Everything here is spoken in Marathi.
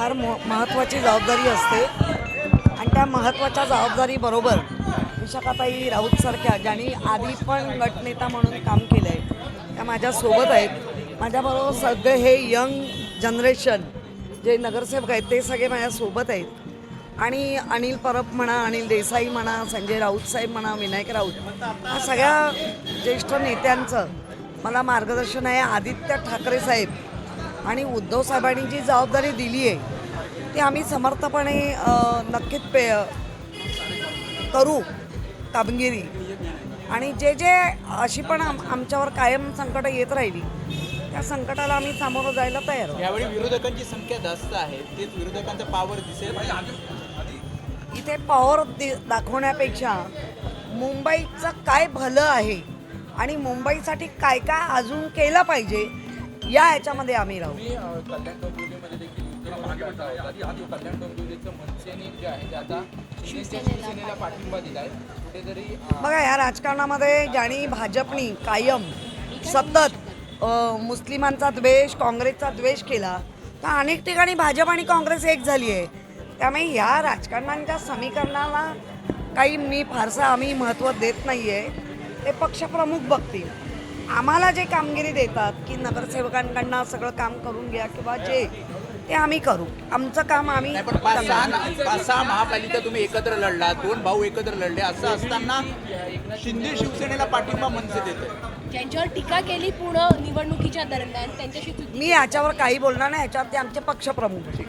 फार महत्त्वाची जबाबदारी असते आणि त्या महत्त्वाच्या जबाबदारीबरोबर विशाखाताई राऊतसारख्या ज्यांनी आधी पण गटनेता म्हणून काम केलं आहे त्या माझ्यासोबत आहेत. माझ्याबरोबर सगळे हे यंग जनरेशन जे नगरसेवक आहेत ते सगळे माझ्यासोबत आहेत. आणि अनिल परब म्हणा, अनिल देसाई म्हणा, संजय राऊतसाहेब म्हणा, विनायक राऊत, या सगळ्या ज्येष्ठ नेत्यांचं मला मार्गदर्शन आहे. आदित्य ठाकरे साहेब आणि उद्धव साहेबांनी जी जबाबदारी दिली आहे ती आम्ही समर्थपणे नक्कीच करू कामगिरी. आणि जे जे अशी पण आमच्यावर कायम संकटं येत राहिली त्या संकटाला आम्ही सामोरं जायला तयार आहोत. यावेळी विरोधकांची संख्या जास्त आहे, तेच विरोधकांचा पावर दिसेल. इथे पॉवर दाखवण्यापेक्षा मुंबईचं काय भलं आहे आणि मुंबईसाठी काय काय अजून केलं पाहिजे या ह्याच्यामध्ये आम्ही राहू. कल्याण डोंबिवलीमध्ये देखील कल्याण डोंबिवलीचं मनसेने जे आहे ते आता शिवसेनेला पाठिंबा दिलाय. कुठेतरी बघा, या राजकारणामध्ये ज्यांनी भाजपनी कायम सतत मुस्लिमांचा द्वेष, काँग्रेसचा द्वेष केला तर अनेक ठिकाणी भाजप आणि काँग्रेस एक झाली आहे. त्यामुळे ह्या राजकारणांच्या समीकरणाला काही आम्ही महत्त्व देत नाही आहे. ते पक्षप्रमुख बघतील. आम्हाला जे कामगिरी देतात की नगरसेवकांकडनं सगळं काम करून घ्या किंवा जे ते आम्ही करू. आमचं काम आम्ही पण पाच सहा महापालिका तुम्ही एकत्र लढला, 2 भाऊ एकत्र लढले, असं असताना शिंदे शिवसेनेला पाठिंबा मनसे देते. ज्यांच्यावर टीका केली पूर्ण निवडणुकीच्या दरम्यान त्यांच्याशी मी याच्यावर काही बोलणार नाही. याच्यावर ते आमचे पक्षप्रमुख.